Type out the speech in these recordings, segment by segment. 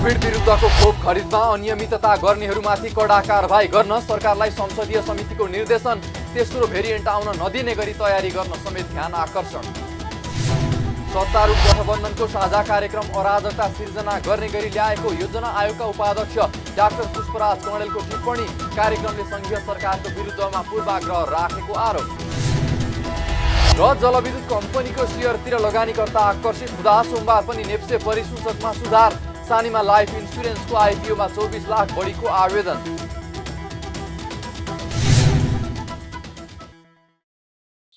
Covid विरुद्धको खोप खरिदमा अनियमितता गर्नेहरूमाथि कडा कारबाही गर्न सरकारलाई संसदीय समितिको निर्देशन। तेस्रो भेरिएन्ट आउन नदिने गरी तयारी गर्न समेत ध्यान आकर्षण। सत्तारूढ गठबन्धनको साझा कार्यक्रम अराजकता सिर्जना गर्ने गरी ल्याएको योजना आयोगका उपाध्यक्ष डाक्टर पुष्पराज कणेलको टिप्पणी। कार्यक्रमले संघीय सरकारको विरुद्धमा पूर्वाग्रह राखेको आरोप। र जलविद्युत कम्पनीको सेयरतिर लगानीकर्ता आकर्षित हुँदा सोमबार पनि नेप्से परिसूचकमा सुधार। सानीमा लाइफ इन्सुरेन्सको आइपिओमा 24 लाख बढीको आवेदन।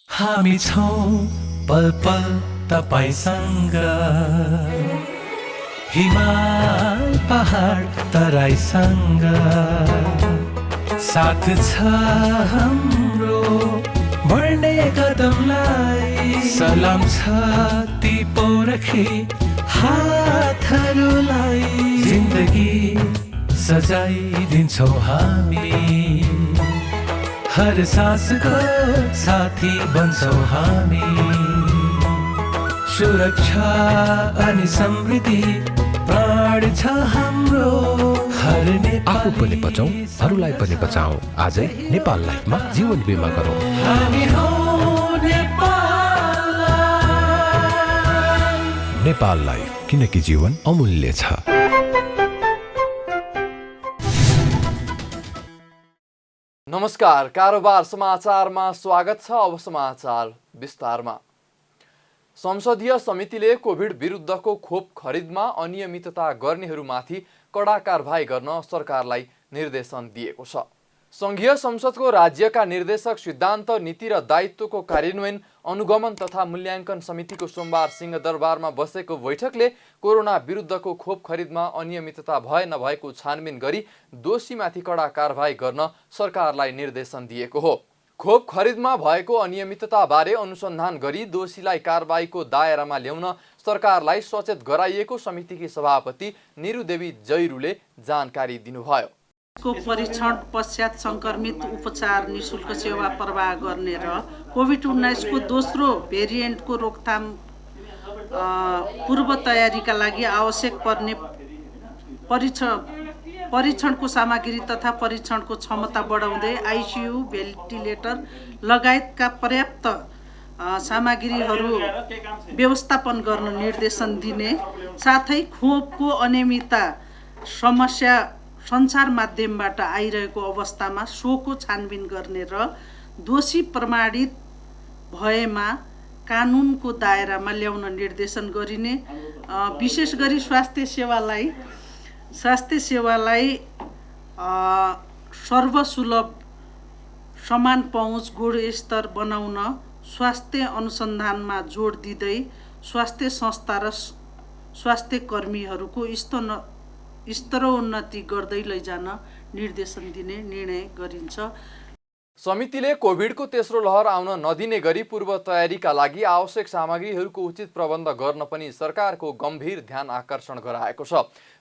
हामी छौं पल पल तपाईसँग, हिमाल पहाड तराईसँग, साथ छ हाम्रो बढ्ने कदमलाई। सलाम छ ती पोरखी हातहरूलाई, जिन्दगी सजाइदिन्छौँ हामी, हर सासको साथी बन्छौँ हामी। सुरक्षा अनि समृद्धि प्राण छ हाम्रो। आफू पनि बचौं, अरूलाई पनि बचाऊ। आजै नेपाल लाइफमा जीवन बिमा गरौँ। हामी हौं नेपाल लाइफ। नेपाल लाइफ, किनकि जीवन अमूल्य छ। नमस्कार, कारोबार समाचारमा स्वागत छ। अब समाचार विस्तारमा। संसदीय समितिले कोभिड विरुद्धको खोप खरिदमा अनियमितता गर्नेहरूमाथि कडा कारबाही गर्न सरकारलाई निर्देशन दिएको छ। संघीय संसदको राज्यका निर्देशक सिद्धान्त, नीति र दायित्वको कार्यान्वयन, अनुगमन तथा मूल्याङ्कन समितिको सोमबार सिंहदरबारमा बसेको बैठकले कोरोना विरुद्धको खोप खरिदमा अनियमितता भए नभएको छानबिन गरी दोषीमाथि कडा कारबाही गर्न सरकारलाई निर्देशन दिएको हो। खोप खरिदमा भएको अनियमितताबारे अनुसन्धान गरी दोषीलाई कारबाहीको दायरामा ल्याउन सरकारलाई सचेत गराइएको समितिकी सभापति निरुदेवी जैरूले जानकारी दिनुभयो। को परीक्षण पश्चात संक्रमित उपचार निशुल्क सेवा प्रवाह गर्ने र कोभिड-19 को दोस्रो भेरिएन्टको रोकथाम पूर्व तयारीका लागि आवश्यक पर्ने परीक्षणको सामग्री तथा परीक्षणको क्षमता बढाउँदै आइसियु, भेन्टिलेटर लगायतका पर्याप्त सामग्रीहरू व्यवस्थापन गर्न निर्देशन दिने साथै खोपको अनियमितता समस्या सञ्चार माध्यमबाट आइरहेको अवस्थामा सोको छानबिन गर्ने र दोषी प्रमाणित भएमा कानुनको दायरामा ल्याउन निर्देशन गरिने। विशेष गरी स्वास्थ्य सेवालाई सर्वसुलभ समान पहुँच गुणस्तर बनाउन स्वास्थ्य अनुसन्धानमा जोड दिँदै स्वास्थ्य संस्था र स्वास्थ्य कर्मीहरूको स्तरोन्नति गर्दै लैजान निर्देशन दिने निर्णय गरिन्छ। समितिले कोभिडको तेस्रो लहर आउन नदिने गरी पूर्व तयारीका लागि आवश्यक सामग्रीहरूको उचित प्रबन्ध गर्न पनि सरकारको गम्भीर ध्यान आकर्षण गराएको छ।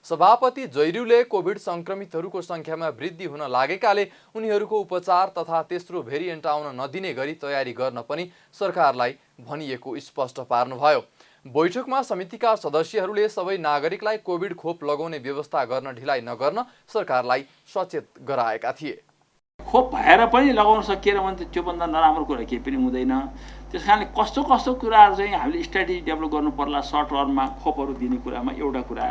सभापति जैरूले कोभिड संक्रमितहरूको संख्यामा वृद्धि हुन लागेकाले उनीहरूको उपचार तथा तेस्रो भेरिएन्ट आउन नदिने गरी तयारी गर्न पनि सरकारलाई भनिएको स्पष्ट पार्नुभयो। बैठकमा समितिका सदस्यहरूले सबै नागरिकलाई कोभिड खोप लगाउने व्यवस्था गर्न ढिलाइ नगर्न सरकारलाई सचेत गराएका थिए। खोप भएर पनि लगाउन सकिएन भने त त्योभन्दा नराम्रो कुरा केही पनि हुँदैन। त्यस कारणले कस्तो कस्तो कुराहरू चाहिँ हामीले स्ट्राटेजी डेभलप गर्नु पर्ला सर्ट रनमा खोपहरू दिने कुरामा एउटा कुरा।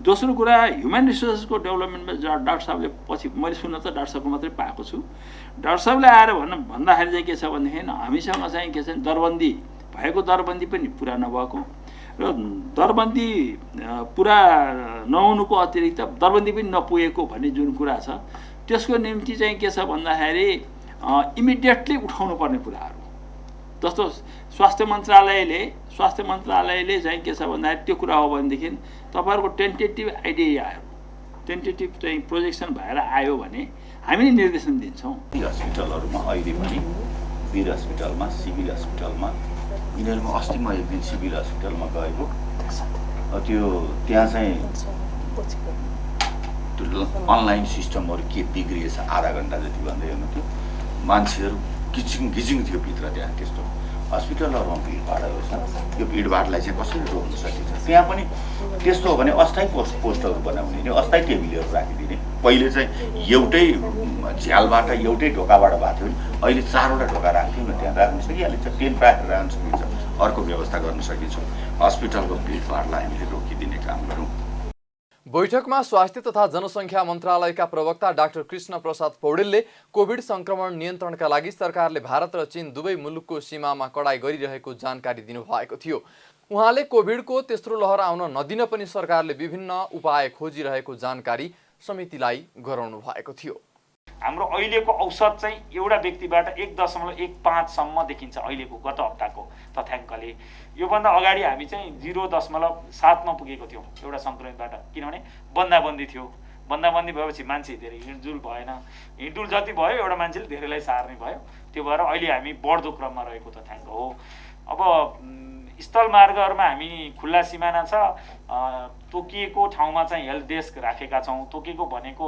दोस्रो कुरा ह्युमन रिसोर्सको डेभलपमेन्टमा डाक्टर साहबले पछि मैले सुन्न त डाक्टर साहबको मात्रै पाएको छु। डाक्टर साहबले आएर भन्दाखेरि चाहिँ के छ भनेदेखि हामीसँग चाहिँ के छ दरबन्दी भएको दरबन्दी पनि पुरा नभएको र दरबन्दी पुरा नहुनुको अतिरिक्त दरबन्दी पनि नपुगेको भन्ने जुन कुरा छ त्यसको निम्ति चाहिँ के छ भन्दाखेरि इमिडिएटली उठाउनु पर्ने कुराहरू जस्तो स्वास्थ्य मन्त्रालयले चाहिँ के छ भन्दाखेरि त्यो कुरा हो भनेदेखि तपाईँहरूको टेन्टेटिभ आइडियाहरू टेन्टेटिभ चाहिँ प्रोजेक्सन भएर आयो भने हामीले निर्देशन दिन्छौँ। हस्पिटलहरूमा अहिले पनि वीर हस्पिटलमा, सिभिल हस्पिटलमा, यिनीहरूमा अस्ति म एक दिन सिभिल हस्पिटलमा गएको त्यो त्यहाँ चाहिँ त्यो अनलाइन सिस्टमहरू के बिग्रिएछ आधा घन्टा जति भन्दै हुनुहुन्थ्यो। मान्छेहरू घिचिङ थियो भित्र त्यहाँ। त्यस्तो हस्पिटलहरूमा भिडभाड छ। यो भिडभाडलाई चाहिँ कसरी रोक्न सकिन्छ? त्यहाँ पनि त्यस्तो हो भने अस्थायी पोस्टहरू बनाउने, अस्थायी टेबलहरू राखिदिने। पहिले चाहिँ एउटै झ्यालबाट एउटै ढोकाबाट भएको थियो भने अहिले 4वटा ढोका राख्थ्यौँ न, त्यहाँ राख्न सकिहाल्छ। टेन्ट राखेर राख्न सकिन्छ, अर्को व्यवस्था गर्न सकिन्छ। हस्पिटलको भिडभाडलाई हामीले रोकिदिने काम गरौँ। बैठकमा स्वास्थ्य तथा जनसङ्ख्या मन्त्रालयका प्रवक्ता डाक्टर कृष्ण प्रसाद पौडेलले कोभिड संक्रमण नियन्त्रणका लागि सरकारले भारत र चीन दुवै मुलुकको सीमामा कडाई गरिरहेको जानकारी दिनुभएको थियो। उहाँले कोभिडको तेस्रो लहर आउन नदिन पनि सरकारले विभिन्न उपाय खोजिरहेको जानकारी समितिलाई गराउनु भएको थियो। हाम्रो अहिलेको औसत चाहिँ एउटा व्यक्तिबाट 1.15 सम्म देखिन्छ अहिलेको गत हप्ताको तथ्याङ्कले। योभन्दा अगाडि हामी चाहिँ 0.7 मा पुगेको थियौँ एउटा सङ्क्रमितबाट, किनभने बन्दाबन्दी थियो। बन्दाबन्दी भएपछि मान्छे धेरै हिँडडुल भएन, हिँडडुल जति भयो एउटा मान्छेले धेरैलाई सार्ने भयो। त्यो भएर अहिले हामी बढ्दो क्रममा रहेको तथ्याङ्क हो। अब स्थल मार्गहरूमा हामी खुल्ला सिमाना छ, तोकिएको ठाउँमा चाहिँ हेल्थ डेस्क राखेका छौँ। तोकिएको भनेको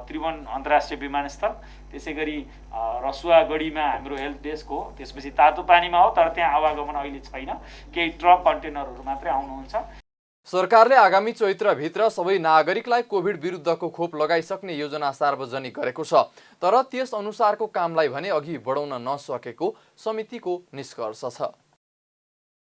त्रिभुवन अन्तर्राष्ट्रिय विमानस्थल, त्यसै गरी रसुवागढीमा हाम्रो हेल्थ डेस्क हो। त्यसपछि तातो पानीमा हो, तर त्यहाँ आवागमन अहिले छैन, केही ट्रक कन्टेनरहरू मात्रै आउनुहुन्छ। सरकारले आगामी चैत्रभित्र सबै नागरिकलाई कोभिड विरुद्धको खोप लगाइसक्ने योजना सार्वजनिक गरेको छ, तर त्यस अनुसारको कामलाई भने अघि बढाउन नसकेको समितिको निष्कर्ष छ।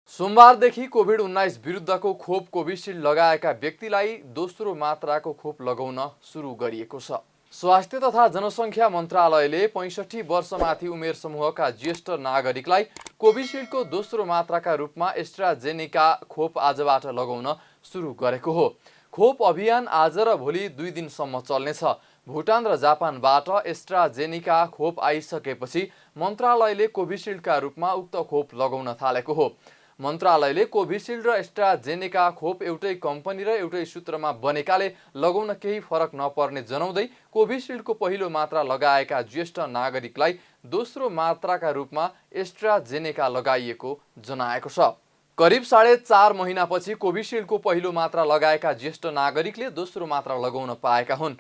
सोमबारदेखि कोभिड-19 विरुद्धको खोप कोभिसिल्ड लगाएका व्यक्तिलाई दोस्रो मात्राको खोप लगाउन सुरु गरिएको छ। स्वास्थ्य तथा जनसङ्ख्या मन्त्रालयले 65 वर्षमाथि उमेर समूहका ज्येष्ठ नागरिकलाई कोभिसिल्डको दोस्रो मात्राका रूपमा एस्ट्राजेनेका खोप आजबाट लगाउन सुरु गरेको हो। खोप अभियान आज र भोलि 2 दिनसम्म चल्नेछ। भुटान र जापानबाट एस्ट्राजेनेका खोप आइसकेपछि मन्त्रालयले कोभिसिल्डका रूपमा उक्त खोप लगाउन थालेको हो। मन्त्रालयले कोभिसिल्ड र एस्ट्राजेनेका खोप एउटै कम्पनी र एउटै सूत्रमा बनेकाले लगाउन केही फरक नपर्ने जनाउँदै कोभिसिल्डको पहिलो मात्रा लगाएका ज्येष्ठ नागरिकलाई दोस्रो मात्राका रूपमा एस्ट्राजेनेका लगाइएको जनाएको छ। करिब 4.5 महिनापछि कोभिसिल्डको पहिलो मात्रा लगाएका ज्येष्ठ नागरिकले दोस्रो मात्रा लगाउन पाएका हुन्।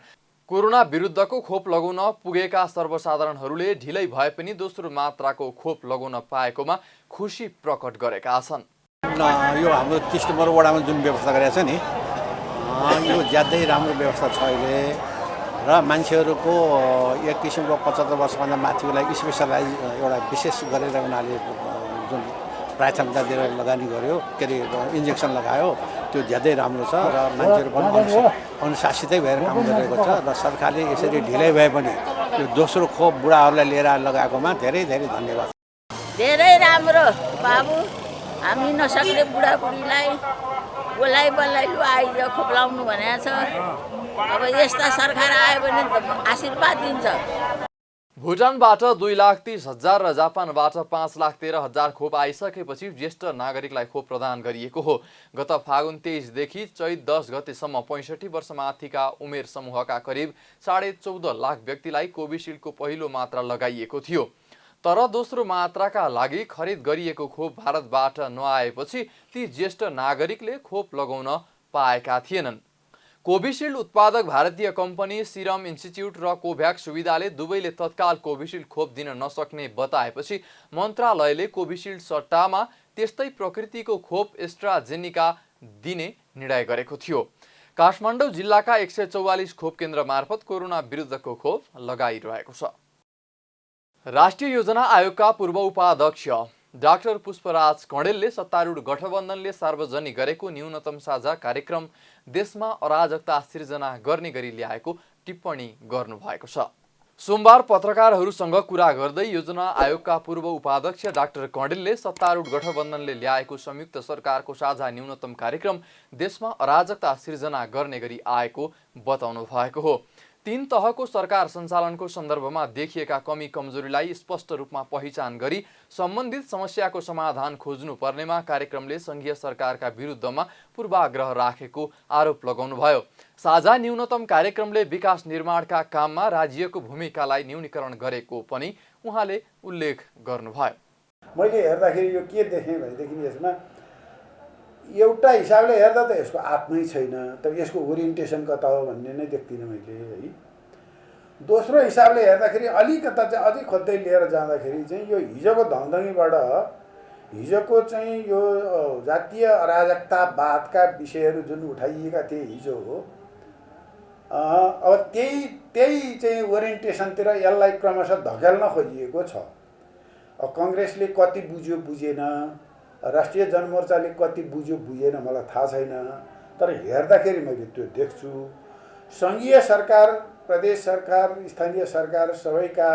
कोरोना विरुद्धको खोप लगाउन पुगेका सर्वसाधारणहरूले ढिलै भए पनि दोस्रो मात्राको खोप लगाउन पाएकोमा खुसी प्रकट गरेका छन्। यो हाम्रो 30 नम्बर वडामा जुन व्यवस्था गरेको छ नि, यो ज्यादै राम्रो व्यवस्था छ अहिले। र मान्छेहरूको एक किसिमको 75 वर्षभन्दा माथिलाई स्पेसलाइज एउटा विशेष गरेर उनीहरूले जुन प्राथमिकता दिएर लगानी गर्यो, के अरे इन्जेक्सन लगायो, त्यो ज्यादै राम्रो छ। र मान्छेहरू पनि अनुशासितै भएर काम गरिरहेको छ। र सरकारले यसरी ढिलै भए पनि यो दोस्रो खोप बुढाहरूलाई लिएर लगाएकोमा धेरै धेरै धन्यवाद। धेरै राम्रो बाबु, हामी नसक्ने बुढाबुढीलाई बोलाइ लु आइज खोप लाउनु भनेको छ। अब यस्ता सरकार आयो भने आशीर्वाद दिन्छ। भुटानबाट 2,30,000 र जापानबाट 5,13,000 खोप आइसकेपछि ज्येष्ठ नागरिकलाई खोप प्रदान गरिएको हो। गत फागुन 23 देखि चैत 10 गतेसम्म 65 वर्षमाथिका उमेर समूहका करिब 14.5 लाख व्यक्तिलाई कोभिसिल्डको पहिलो मात्रा लगाइएको थियो। तर दोस्रो मात्राका लागि खरिद गरिएको खोप भारतबाट नआएपछि ती ज्येष्ठ नागरिकले खोप लगाउन पाएका थिएनन्। कोभिसिल्ड उत्पादक भारतीय कम्पनी सिरम इन्स्टिच्युट र कोभ्याक्स सुविधाले दुवैले तत्काल कोभिसिल्ड खोप दिन नसक्ने बताएपछि मन्त्रालयले कोभिसिल्ड सट्टामा त्यस्तै प्रकृतिको खोप एस्ट्राजेनेका दिने निर्णय गरेको थियो। काठमाडौँ जिल्लाका 144 खोप केन्द्र मार्फत कोरोना विरुद्धको खोप लगाइरहेको छ। राष्ट्रिय योजना आयोगका पूर्व उपाध्यक्ष डाक्टर पुष्पराज कँडेलले सत्तारूढ गठबन्धनले सार्वजनिक गरेको न्यूनतम साझा कार्यक्रम देशमा अराजकता सिर्जना गर्ने गरी ल्याएको टिप्पणी गर्नुभएको छ। सोमबार पत्रकारहरूसँग कुरा गर्दै योजना आयोगका पूर्व उपाध्यक्ष डाक्टर कँडेलले सत्तारूढ गठबन्धनले ल्याएको संयुक्त सरकारको साझा न्यूनतम कार्यक्रम देशमा अराजकता सिर्जना गर्ने गरी आएको बताउनु भएको हो। 3 तहको सरकार सञ्चालनको सन्दर्भमा देखिएका कमी कमजोरीलाई स्पष्ट रूपमा पहिचान गरी सम्बन्धित समस्याको समाधान खोज्नु पर्नेमा कार्यक्रमले संघीय सरकारका विरुद्धमा पूर्वाग्रह राखेको आरोप लगाउनुभयो। साझा न्यूनतम कार्यक्रमले विकास निर्माणका काममा राज्यको भूमिकालाई न्यूनीकरण गरेको पनि उहाँले उल्लेख गर्नुभयो। मैले हेर्दाखेरि यो के देखेँ भनेदेखि यसमा एउटा हिसाबले हेर्दा त यसको आत्मै छैन, तर यसको ओरिएन्टेसन कता हो भन्ने नै देख्दिनँ मैले है। दोस्रो हिसाबले हेर्दाखेरि अलिकता चाहिँ अझै खोज्दै लिएर जाँदाखेरि चाहिँ यो हिजोको धङधङीबाट हिजोको चाहिँ यो जातीय अराजकतावादका विषयहरू जुन उठाइएका थिए हिजो हो, अब त्यही चाहिँ ओरिएन्टेसनतिर यसलाई क्रमशः धकेल्न खोजिएको छ। कङ्ग्रेसले कति बुझ्यो बुझेन, राष्ट्रिय जनमोर्चाले कति बुझ्यो बुझेन मलाई थाहा छैन, तर हेर्दाखेरि मैले त्यो देख्छु। सङ्घीय सरकार, प्रदेश सरकार, स्थानीय सरकार सबैका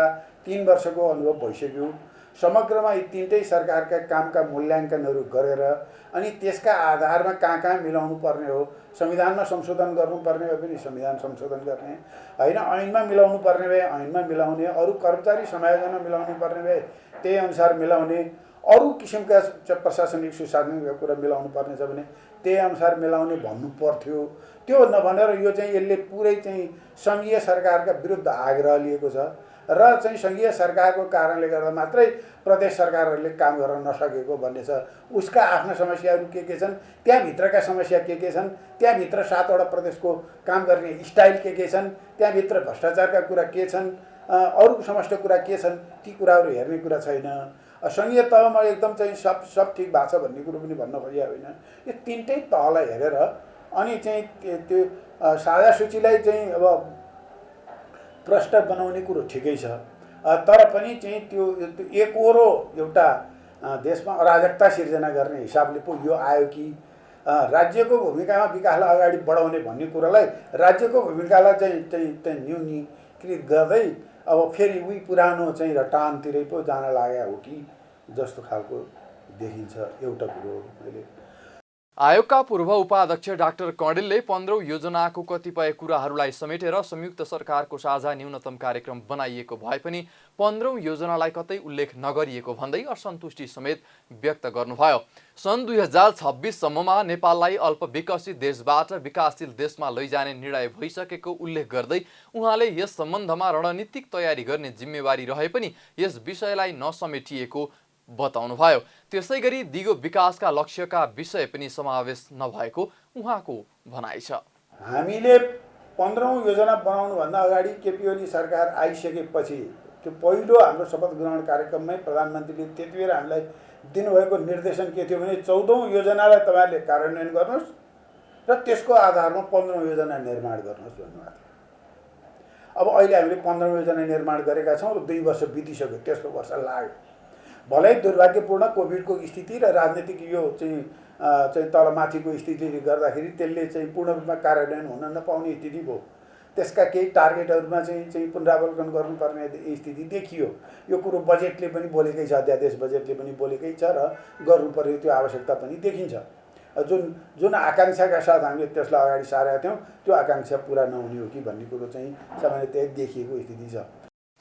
3 वर्षको अनुभव भइसक्यो। समग्रमा यी तीनटै सरकारका कामका मूल्याङ्कनहरू गरेर अनि त्यसका आधारमा कहाँ मिलाउनु पर्ने हो, संविधानमा संशोधन गर्नुपर्ने हो भने संविधान संशोधन गर्ने, होइन ऐनमा मिलाउनु पर्ने भए ऐनमा मिलाउने, अरू कर्मचारी समायोजनमा मिलाउनु पर्ने भए त्यही अनुसार मिलाउने, अरू किसिमका प्रशासनिक सुशासनका कुरा मिलाउनु पर्ने छ भने त्यही अनुसार मिलाउने भन्नु पर्थ्यो। त्यो नभनेर यो चाहिँ यसले पुरै चाहिँ सङ्घीय सरकारका विरुद्ध आग्रह लिएको छ र चाहिँ सङ्घीय सरकारको कारणले गर्दा मात्रै प्रदेश सरकारहरूले काम गर्न नसकेको भन्ने छ। उसका आफ्ना समस्याहरू के छन्, त्यहाँभित्रका समस्या के छन्, त्यहाँभित्र 7वटा प्रदेशको काम गर्ने स्टाइल के छन्, त्यहाँभित्र भ्रष्टाचारका कुरा के छन्, अरू समस्त कुरा के छन्, ती कुराहरू हेर्ने कुरा छैन। सङ्घीय तहमा एकदम चाहिँ सब ठिक भएको छ भन्ने कुरो पनि भन्न खोजिया होइन। यो तीनटै तहलाई हेरेर अनि चाहिँ त्यो साझा सूचीलाई चाहिँ अब प्रष्ट बनाउने कुरो ठिकै छ, तर पनि चाहिँ त्यो एकहोरो एउटा देशमा अराजकता सिर्जना गर्ने हिसाबले पो यो आयो कि राज्यको भूमिकामा विकासलाई अगाडि बढाउने भन्ने कुरालाई राज्यको भूमिकालाई चाहिँ न्यूनीकृत गर्दै अब फेरि उही पुरानो चाहिँ रटानतिरै पो जान लागेको हो कि जस्तो खालको देखिन्छ एउटा कुरो। मैले आयोगका पूर्व उपाध्यक्ष डाक्टर कँडेलले 15औं योजनाको कतिपय कुराहरूलाई समेटेर संयुक्त सरकारको साझा न्यूनतम कार्यक्रम बनाइएको भए पनि 15औं योजनालाई कतै उल्लेख नगरिएको भन्दै असन्तुष्टि समेत व्यक्त गर्नुभयो। सन् 2026 सम्ममा नेपाललाई अल्पविकसित देशबाट विकासशील देशमा लैजाने निर्णय भइसकेको उल्लेख गर्दै उहाँले यस सम्बन्धमा रणनीतिक तयारी गर्ने जिम्मेवारी रहे पनि यस विषयलाई नसमेटिएको बताउनुभयो। त्यसैगरी दिगो विकासका लक्ष्यका विषय पनि समावेश नभएको उहाँको भनाइ छ। हामीले 15औं योजना बनाउनुभन्दा अगाडि केपी ओली सरकार आइसकेपछि त्यो पहिलो हाम्रो शपथ ग्रहण कार्यक्रममै प्रधानमन्त्रीले त्यतिबेर हामीलाई दिनुभएको निर्देशन के थियो भने 14औं योजनालाई तपाईँहरूले कार्यान्वयन गर्नुहोस् र त्यसको आधारमा 15औं योजना निर्माण गर्नुहोस् भन्नुभएको थियो। अब अहिले हामीले 15औं योजना निर्माण गरेका छौँ र 2 वर्ष बितिसक्यो, तेस्रो वर्ष लाग्यो। भलै दुर्भाग्यपूर्ण कोभिडको स्थिति र राजनीतिक यो चाहिँ तलमाथिको स्थितिले गर्दाखेरि त्यसले चाहिँ पूर्ण रूपमा कार्यान्वयन हुन नपाउने स्थिति भयो। त्यसका केही टार्गेटहरूमा चाहिँ पुनरावलोकन गर्नुपर्ने स्थिति देखियो। यो कुरो बजेटले पनि बोलेकै छ, अध्यादेश बजेटले पनि बोलेकै छ र गर्नुपर्ने त्यो आवश्यकता पनि देखिन्छ। जुन आकाङ्क्षाका साथ हामीले त्यसलाई अगाडि सारेका थियौँ त्यो आकाङ्क्षा पुरा नहुने हो कि भन्ने कुरो चाहिँ सामान्यतया देखिएको स्थिति छ।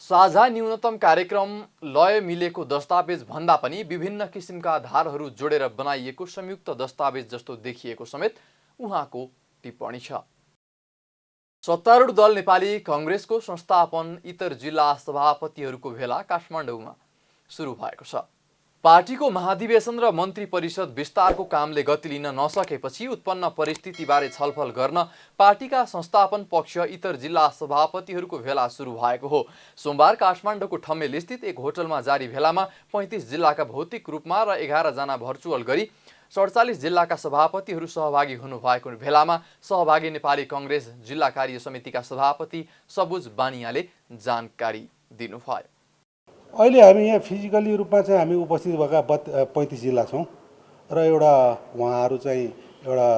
साझा न्यूनतम कार्यक्रम लय मिलेको दस्तावेज भन्दा पनि विभिन्न किसिमका आधारहरू जोडेर बनाइएको संयुक्त दस्तावेज जस्तो देखिएको समेत उहाँको टिप्पणी छ। सत्तारूढ दल नेपाली कांग्रेसको संस्थापन इतर जिल्ला सभापतिहरूको भेला काठमाडौँमा सुरु भएको छ। पार्टीको महाधिवेशन र मन्त्री परिषद विस्तारको कामले गति लिन नसकेपछि उत्पन्न परिस्थितिबारे छलफल गर्न पार्टीका संस्थापन पक्ष इतर जिल्ला सभापतिहरूको भेला सुरु भएको हो। सोमबार काठमाडौँको ठम्मेल स्थित एक होटलमा जारी भेलामा 35 जिल्लाका भौतिक रूपमा र 11 जना भर्चुअल गरी 47 जिल्लाका सभापतिहरू सहभागी हुनुभएको भेलामा सहभागी नेपाली कांग्रेस जिल्ला कार्य समितिका सभापति सबुज बानियाले जानकारी दिनुभयो। अहिले हामी यहाँ फिजिकली रूपमा चाहिँ हामी उपस्थित भएका 35 जिल्ला छौँ र एउटा उहाँहरू चाहिँ एउटा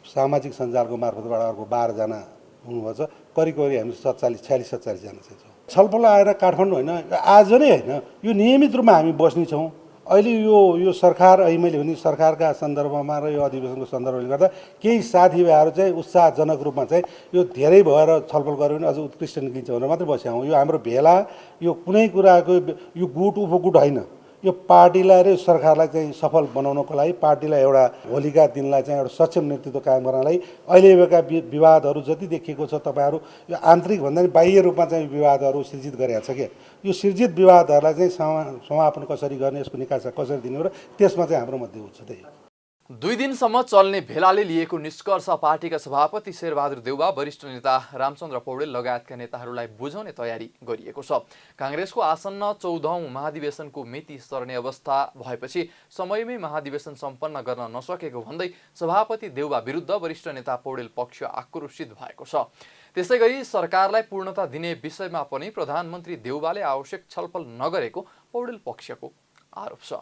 सामाजिक सञ्जालको मार्फतबाट अर्को 12 जना हुनुभएको छ। करिब हामी 46-47 जना चाहिँ छौँ। छलफल आएर काठमाडौँ होइन, आज नै होइन, यो नियमित रूपमा हामी बस्ने छौँ। अहिले यो सरकार मैले भने सरकारका सन्दर्भमा र यो अधिवेशनको सन्दर्भले गर्दा केही साथीभाइहरू चाहिँ उत्साहजनक रूपमा चाहिँ यो धेरै भएर छलफल गऱ्यो भने अझ उत्कृष्ट निस्किन्छ भनेर मात्रै बसेका हौँ। यो हाम्रो भेला यो कुनै कुराको यो गुट उपगुट होइन, यो पार्टीलाई र सरकारलाई चाहिँ सफल बनाउनको लागि पार्टीलाई एउटा भोलिका दिनलाई चाहिँ एउटा सक्षम नेतृत्व कायम गर्नलाई अहिले भएका विवादहरू जति देखिएको छ तपाईँहरू यो आन्तरिक भन्दा पनि बाह्य रूपमा चाहिँ विवादहरू सिर्जित गरेका छ। क्या यो सिर्जित विवादहरूलाई चाहिँ समापन कसरी गर्ने, यसको निकास कसरी दिने र त्यसमा चाहिँ हाम्रो मध्य हुन्छ। त्यही दुई दिनसम्म चल्ने भेलाले लिएको निष्कर्ष पार्टीका सभापति शेरबहादुर देउवा, वरिष्ठ नेता रामचन्द्र पौडेल लगायतका नेताहरूलाई बुझाउने तयारी गरिएको छ। काङ्ग्रेसको आसन्न 14औं महाधिवेशनको मिति सर्ने अवस्था भएपछि समयमै महाधिवेशन सम्पन्न गर्न नसकेको भन्दै सभापति देउवा विरुद्ध वरिष्ठ नेता पौडेल पक्ष आक्रोशित भएको छ। त्यसैगरी सरकारलाई पूर्णता दिने विषयमा पनि प्रधानमन्त्री देउवाले आवश्यक छलफल नगरेको पौडेल पक्षको आरोप छ।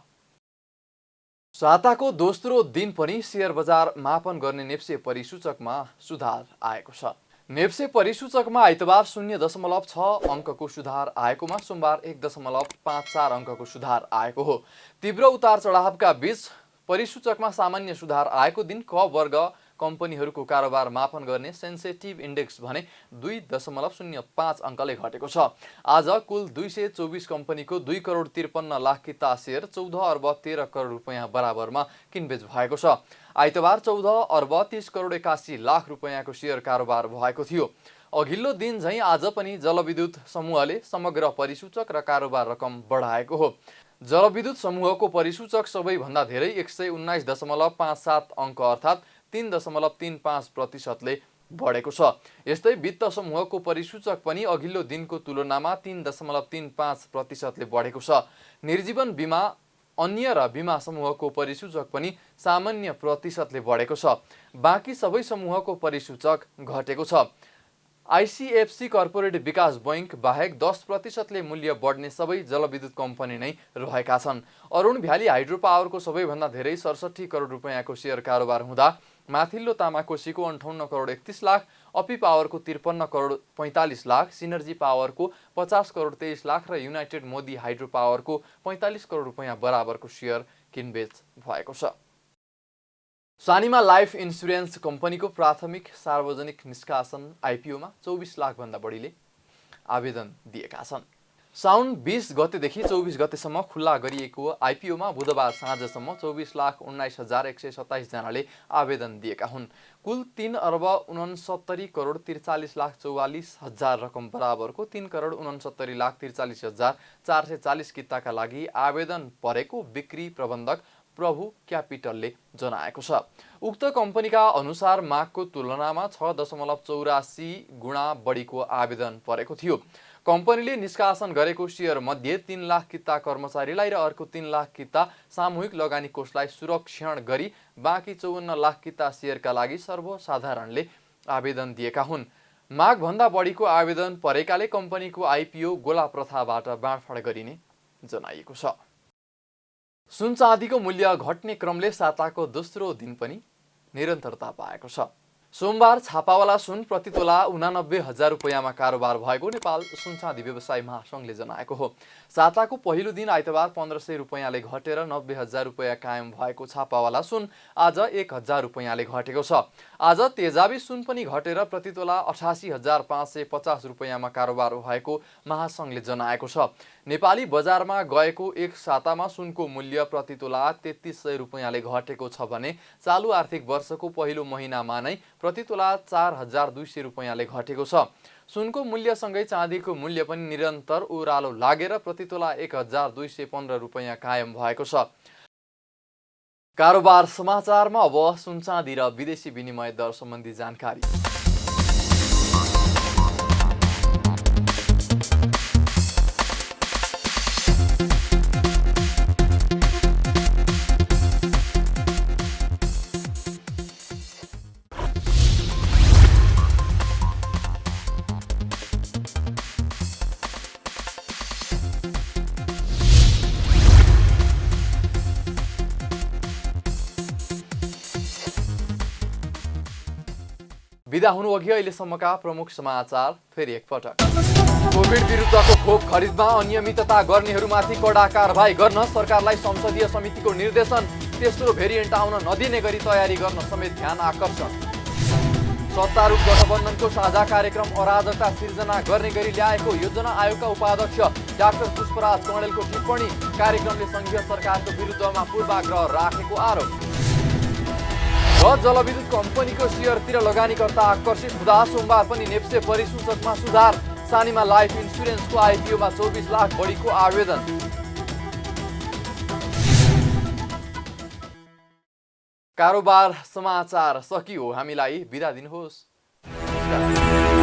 साताको दोस्रो दिन पनि शेयर बजार मापन गर्ने नेप्से परिसूचकमा सुधार आएको छ। नेप्से परिसूचकमा आइतबार 0.6 अङ्कको सुधार आएकोमा सोमबार 1.54 अङ्कको सुधार आएको हो। तीव्र उतार चढावका बीच परिसूचकमा सामान्य सुधार आएको दिन क वर्ग कम्पनीहरूको कारोबार मापन गर्ने सेन्सेटिभ इन्डेक्स भने 2.05 अङ्कले घटेको छ। आज कुल 224 कम्पनीको 2 करोड 53 लाख किता सेयर 14 अर्ब 13 करोड रुपैयाँ बराबरमा किनबेच भएको छ। आइतबार 14 अर्ब 30 करोड 81 लाख रुपैयाँको सेयर कारोबार भएको थियो। अघिल्लो दिन झैँ आज पनि जलविद्युत समूहले समग्र परिसूचक र कारोबार रकम बढाएको हो। जलविद्युत समूहको परिसूचक सबैभन्दा धेरै 119.57 अङ्क अर्थात् 3.35%ले बढेको छ। यस्तै वित्त समूहको परिसूचक पनि अघिल्लो दिनको तुलनामा 3.35%ले बढेको छ। निर्जीवन बीमा, अन्य र बीमा समूहको परिसूचक पनि सामान्य प्रतिशतले बढेको छ। बाँकी सबै समूहको परिसूचक घटेको छ। आइसिएफसी कर्पोरेट विकास बैंक बाहेक 10%ले मूल्य बढ्ने सबै जलविद्युत कम्पनी नै रहेका छन्। अरुण भ्याली हाइड्रो पावरको सबैभन्दा धेरै 67 करोड रुपैयाँको सेयर कारोबार हुँदा माथिल्लो तामाकोसीको 58 करोड 31 लाख, अपी पावरको 53 करोड 45 लाख, सिनर्जी पावरको 50 करोड 23 लाख र युनाइटेड मोदी हाइड्रो पावरको 45 करोड रुपैयाँ बराबरको सेयर किनबेच भएको छ। सानिमा लाइफ इन्सुरेन्स कम्पनीको प्राथमिक सार्वजनिक निष्कासन आइपिओमा 24 लाख भन्दा बढीले आवेदन दिएका छन्। साउन 20 गतेदेखि 24 गतेसम्म खुल्ला गरिएको आइपिओमा बुधबार साँझसम्म 24,19,127 जनाले आवेदन दिएका हुन्। कुल 3 अर्ब 69 करोड 43 लाख 44 हजार रकम बराबरको 3 करोड 69 लाख 43 हजार 440 किताका लागि आवेदन परेको बिक्री प्रबन्धक प्रभु क्यापिटलले जनाएको छ। उक्त कम्पनीका अनुसार मागको तुलनामा 6.84 गुणा बढीको आवेदन परेको थियो। कम्पनीले निष्कासन गरेको सेयर मध्ये 3 लाख किता कर्मचारीलाई र अर्को 3 लाख किता सामूहिक लगानी कोषलाई सुरक्षण गरी बाँकी 54 लाख किता सेयरका लागि सर्वसाधारणले आवेदन दिएका हुन्। मागभन्दा बढीको आवेदन परेकाले कम्पनीको आइपिओ गोला प्रथाबाट बाँडफाँड गरिने जनाइएको छ। सुन चाँदीको मूल्य घट्ने क्रमले साताको दोस्रो दिन पनि निरन्तरता पाएको छ। सोमबार छापावाला सुन प्रति तोला 89,000 रुपैयाँमा कारोबार भएको नेपाल सुन चाँदी व्यवसायी महासङ्घले जनाएको हो। साताको पहिलो दिन आइतबार 1,500 रुपैयाँले घटेर 90,000 रुपैयाँ कायम भएको छापावाला सुन आज 1,000 रुपैयाँले घटेको छ। आज तेजाबी सुन पनि घटेर प्रति तोला 88,550 रुपैयाँमा कारोबार भएको महासङ्घले जनाएको छ। नेपाली बजारमा गएको एक सातामा सुनको मूल्य प्रति तोला 3,300 रुपैयाँले घटेको छ भने चालु आर्थिक वर्षको पहिलो महिनामा नै प्रति तोला 4,200 रुपैयाँले घटेको छ। सुनको मूल्यसँगै चाँदीको मूल्य पनि निरन्तर ओह्रालो लागेर प्रति तोला 1,215 रुपैयाँ कायम भएको छ। कारोबार समाचारमा अब सुन चाँदी र विदेशी विनिमय दर सम्बन्धी जानकारी। बिदा हुनु अघि अहिलेसम्मका प्रमुख समाचार फेरि एकपटक। कोभिड विरुद्धको खोप खरिदमा अनियमितता गर्नेहरूमाथि कडा कारबाही गर्न सरकारलाई संसदीय समितिको निर्देशन। तेस्रो भेरिएन्ट आउन नदिने गरी तयारी गर्न समेत ध्यान आकर्षण। सत्तारूढ गठबन्धनको साझा कार्यक्रम अराजकता सिर्जना गर्ने गरी ल्याएको योजना आयोगका उपाध्यक्ष डाक्टर पुष्पराज कणेलको टिप्पणी। कार्यक्रमले संघीय सरकारको विरुद्धमा पूर्वाग्रह राखेको आरोप। जलविद्युत कम्पनीको सेयरतिर लगानीकर्ता आकर्षित हुँदा सोमबार पनि नेप्से परिसूचकमा सुधार। सानिमा लाइफ इन्सुरेन्सको आइपिओमा 24 लाख बढीको आवेदन। कारोबार समाचार सकियो। हामीलाई बिदा दिनुहोस्। नमस्कार।